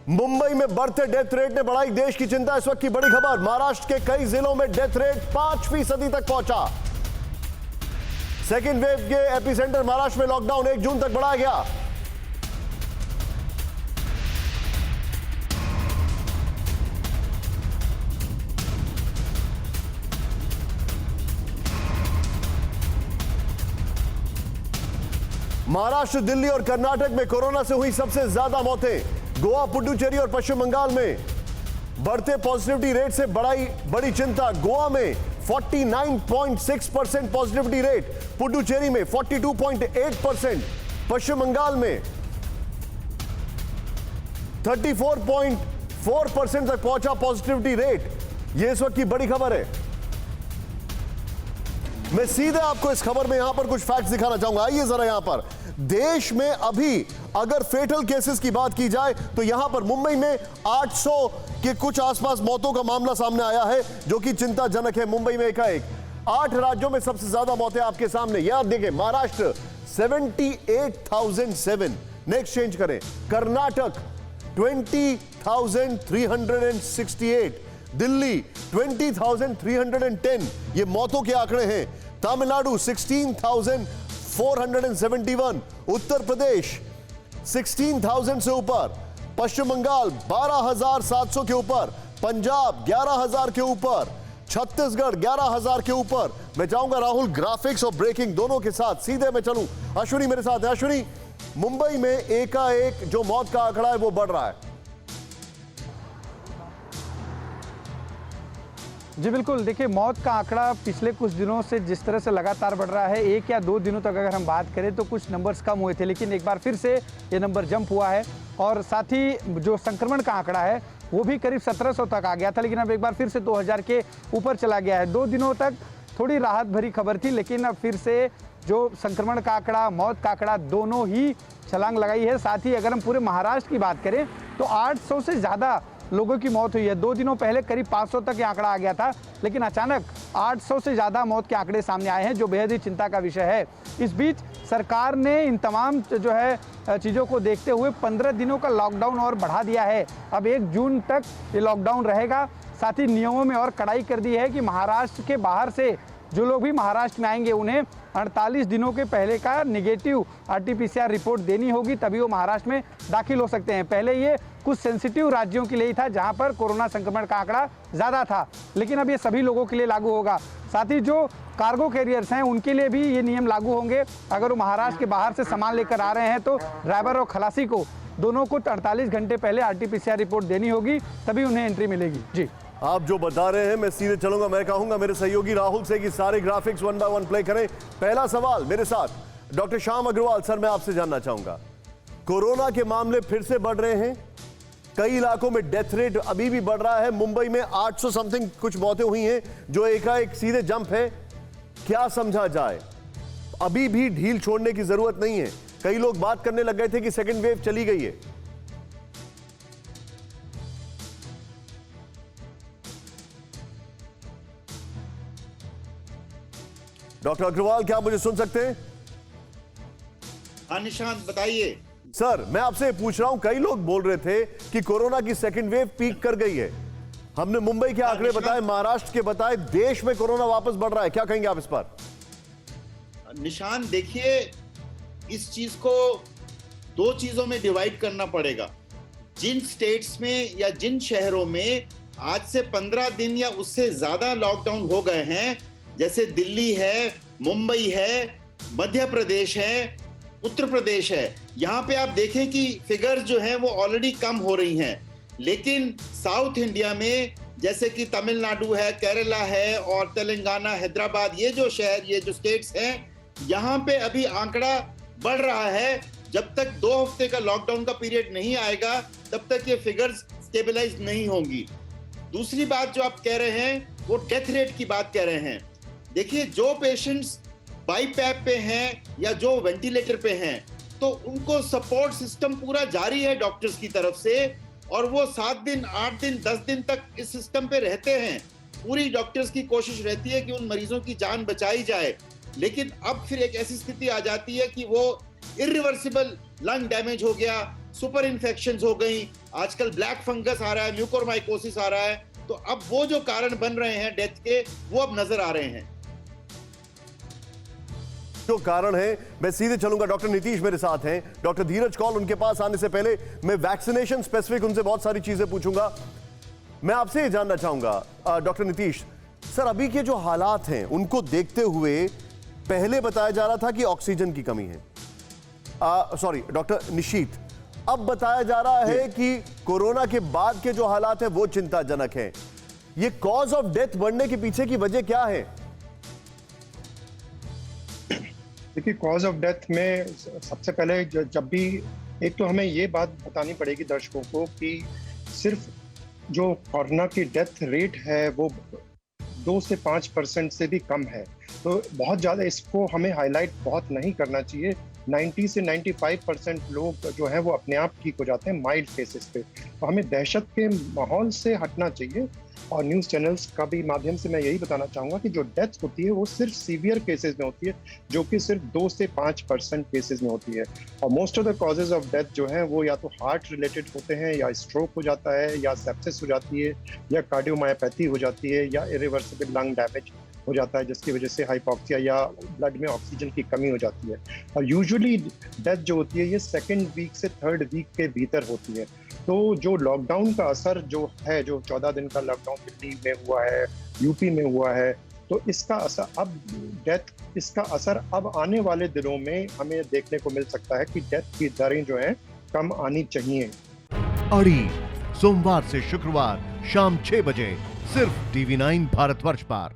मुंबई में बढ़ते death rate ने बढ़ाई देश की चिंता। इस वक्त की बड़ी खबर, महाराष्ट्र के कई जिलों में डेथ रेट 5% तक पहुंचा। सेकेंड वेव के एपिसेंटर महाराष्ट्र में लॉकडाउन 1 जून तक बढ़ाया गया। महाराष्ट्र, दिल्ली और कर्नाटक में कोरोना से हुई सबसे ज्यादा मौतें। गोवा, पुडुचेरी और पश्चिम बंगाल में बढ़ते पॉजिटिविटी रेट से बड़ी चिंता। गोवा में 49.6% पॉजिटिविटी रेट, पुडुचेरी में 42.8%, पश्चिम बंगाल में 34.4% तक पहुंचा पॉजिटिविटी रेट। यह इस वक्त की बड़ी खबर है। मैं सीधे आपको इस खबर में यहां पर कुछ फैक्ट्स दिखाना चाहूंगा। आइए जरा यहां पर देश में अभी अगर फेटल केसेस की बात की जाए तो यहां पर मुंबई में 800 के कुछ आसपास मौतों का मामला सामने आया है, जो कि चिंताजनक है। मुंबई में एकाएक 8 राज्यों में सबसे ज्यादा मौतें आपके सामने। यह देखें, महाराष्ट्र 78,007, नेक्स्ट चेंज करें, कर्नाटक 20,368, दिल्ली 20,310, ये मौतों के आंकड़े हैं। तमिलनाडु 16,471, उत्तर प्रदेश 16,000 से ऊपर, पश्चिम बंगाल 12,700 के ऊपर, पंजाब 11,000 के ऊपर, छत्तीसगढ़ 11,000 के ऊपर। मैं चाहूंगा राहुल ग्राफिक्स और ब्रेकिंग दोनों के साथ सीधे मैं चलूं। अश्विनी मेरे साथ है। अश्विनी, मुंबई में एकाएक जो मौत का आंकड़ा है वो बढ़ रहा है। जी बिल्कुल, देखिए मौत का आंकड़ा पिछले कुछ दिनों से जिस तरह से लगातार बढ़ रहा है, 1 या 2 दिनों तक अगर हम बात करें तो कुछ नंबर्स कम हुए थे, लेकिन एक बार फिर से ये नंबर जंप हुआ है। और साथ ही जो संक्रमण का आंकड़ा है वो भी करीब 1700 तक आ गया था, लेकिन अब एक बार फिर से 2000 के ऊपर चला गया है। 2 दिनों तक थोड़ी राहत भरी खबर थी, लेकिन अब फिर से जो संक्रमण का आंकड़ा, मौत का आंकड़ा, दोनों ही छलांग लगाई है। साथ ही अगर हम पूरे महाराष्ट्र की बात करें तो 800 से ज़्यादा लोगों की मौत हुई है। 2 दिनों पहले करीब 500 तक ये आंकड़ा आ गया था, लेकिन अचानक 800 से ज़्यादा मौत के आंकड़े सामने आए हैं, जो बेहद ही चिंता का विषय है। इस बीच सरकार ने इन तमाम जो है चीज़ों को देखते हुए 15 दिनों का लॉकडाउन और बढ़ा दिया है। अब 1 जून तक ये लॉकडाउन रहेगा। साथ ही नियमों में और कड़ाई कर दी है कि महाराष्ट्र के बाहर से जो लोग भी महाराष्ट्र में आएंगे उन्हें 48 दिनों के पहले का नेगेटिव RT-PCR रिपोर्ट देनी होगी, तभी वो महाराष्ट्र में दाखिल हो सकते हैं। पहले ये कुछ सेंसिटिव राज्यों के लिए था जहां पर कोरोना संक्रमण का आंकड़ा ज़्यादा था, लेकिन अब ये सभी लोगों के लिए लागू होगा। साथ ही जो कार्गो कैरियर्स हैं उनके लिए भी ये नियम लागू होंगे। अगर वो महाराष्ट्र के बाहर से सामान लेकर आ रहे हैं तो ड्राइवर और खलासी को दोनों को 48 घंटे पहले RT-PCR रिपोर्ट देनी होगी, तभी उन्हें एंट्री मिलेगी। जी, आप जो बता रहे हैं मैं सीधे चलूंगा। मैं कहूंगा मेरे सहयोगी राहुल से कि सारे ग्राफिक्स 1 बाय 1 प्ले करें। पहला सवाल मेरे साथ डॉक्टर श्याम अग्रवाल सर, मैं आपसे जानना चाहूंगा, कोरोना के मामले फिर से बढ़ रहे हैं, कई इलाकों में डेथ रेट अभी भी बढ़ रहा है। मुंबई में 800 समथिंग कुछ मौतें हुई हैं, जो एकाएक सीधे जंप है। क्या समझा जाए? अभी भी ढील छोड़ने की जरूरत नहीं है। कई लोग बात करने लग गए थे कि सेकेंड वेव चली गई है। डॉक्टर अग्रवाल, क्या आप मुझे सुन सकते हैं? हाँ निशांत, बताइए। सर, मैं आपसे पूछ रहा हूं, कई लोग बोल रहे थे कि कोरोना की सेकेंड वेव पीक कर गई है। हमने मुंबई के आंकड़े बताए, महाराष्ट्र के बताए, देश में कोरोना वापस बढ़ रहा है। क्या कहेंगे आप इस पर? निशांत, देखिए, इस चीज को 2 चीजों में डिवाइड करना पड़ेगा। जिन स्टेट्स में या जिन शहरों में आज से 15 दिन या उससे ज्यादा लॉकडाउन हो गए हैं, जैसे दिल्ली है, मुंबई है, मध्य प्रदेश है, उत्तर प्रदेश है, यहाँ पे आप देखें कि फिगर्स जो हैं वो ऑलरेडी कम हो रही हैं। लेकिन साउथ इंडिया में जैसे कि तमिलनाडु है, केरला है और तेलंगाना, हैदराबाद, ये जो शहर, ये जो स्टेट्स हैं, यहाँ पे अभी आंकड़ा बढ़ रहा है। जब तक 2 हफ्ते का लॉकडाउन का पीरियड नहीं आएगा तब तक ये फिगर्स स्टेबलाइज नहीं होंगी। दूसरी बात जो आप कह रहे हैं वो डेथ रेट की बात कह रहे हैं। देखिए, जो पेशेंट्स बाईपैप पे हैं या जो वेंटिलेटर पे हैं, तो उनको सपोर्ट सिस्टम पूरा जारी है डॉक्टर्स की तरफ से, और वो 7 दिन, 8 दिन, 10 दिन तक इस सिस्टम पे रहते हैं। पूरी डॉक्टर्स की कोशिश रहती है कि उन मरीजों की जान बचाई जाए। लेकिन अब फिर एक ऐसी स्थिति आ जाती है कि वो इरिवर्सिबल लंग डैमेज हो गया, सुपर इन्फेक्शंस हो गई, आजकल ब्लैक फंगस आ रहा है, म्यूकोरमाइकोसिस आ रहा है, तो अब वो जो कारण बन रहे हैं डेथ के, वो अब नजर आ रहे हैं। जो कारण है, मैं सीधे चलूंगा, डॉक्टर नीतीश मेरे साथ हैं, डॉक्टर धीरज कौल, उनके पास आने से पहले मैं वैक्सीनेशन स्पेसिफिक उनसे बहुत सारी चीजें पूछूंगा। मैं आपसे ये जानना चाहूंगा डॉक्टर नीतीश सर, अभी के जो हालात हैं उनको देखते हुए पहले बताया जा रहा था कि ऑक्सीजन की कमी है, सॉरी डॉक्टर निशीत, अब बताया जा रहा है कि कोरोना के बाद के जो हालात हैं वो चिंताजनक हैं। ये कॉज ऑफ डेथ बढ़ने के पीछे की वजह क्या है? देखिए, कॉज ऑफ डेथ में सबसे पहले जब भी एक तो हमें ये बात बतानी पड़ेगी दर्शकों को कि सिर्फ जो कोरोना की डेथ रेट है वो 2 से 5% से भी कम है, तो बहुत ज़्यादा इसको हमें हाईलाइट बहुत नहीं करना चाहिए। 90 से 95% लोग जो हैं वो अपने आप ठीक हो जाते हैं माइल्ड केसेस पे, तो हमें दहशत के माहौल से हटना चाहिए। और न्यूज़ चैनल्स का भी माध्यम से मैं यही बताना चाहूँगा कि जो डेथ होती है वो सिर्फ सीवियर केसेस में होती है, जो कि सिर्फ 2 से 5% केसेस में होती है। और most of the causes of death जो हैं वो या तो हार्ट रिलेटेड होते हैं, या स्ट्रोक हो जाता है, या सेप्सिस हो जाती है, या कार्डियोमायोपैथी हो जाती है, या इरिवर्सिबल लंग डैमेज हो जाता है जिसकी वजह से हाइपोक्सिया या ब्लड में ऑक्सीजन की कमी हो जाती है। और यूजुअली डेथ जो होती है ये 2nd वीक से 3rd वीक के भीतर होती है। तो जो लॉकडाउन का असर जो है, जो 14 दिन का लॉकडाउन दिल्ली में हुआ है, यूपी में हुआ है, तो इसका असर अब आने वाले दिनों में हमें देखने को मिल सकता है कि डेथ की दरें जो हैं कम आनी चाहिए। अड़ी सोमवार से शुक्रवार शाम 6 बजे सिर्फ TV9 भारतवर्ष पर।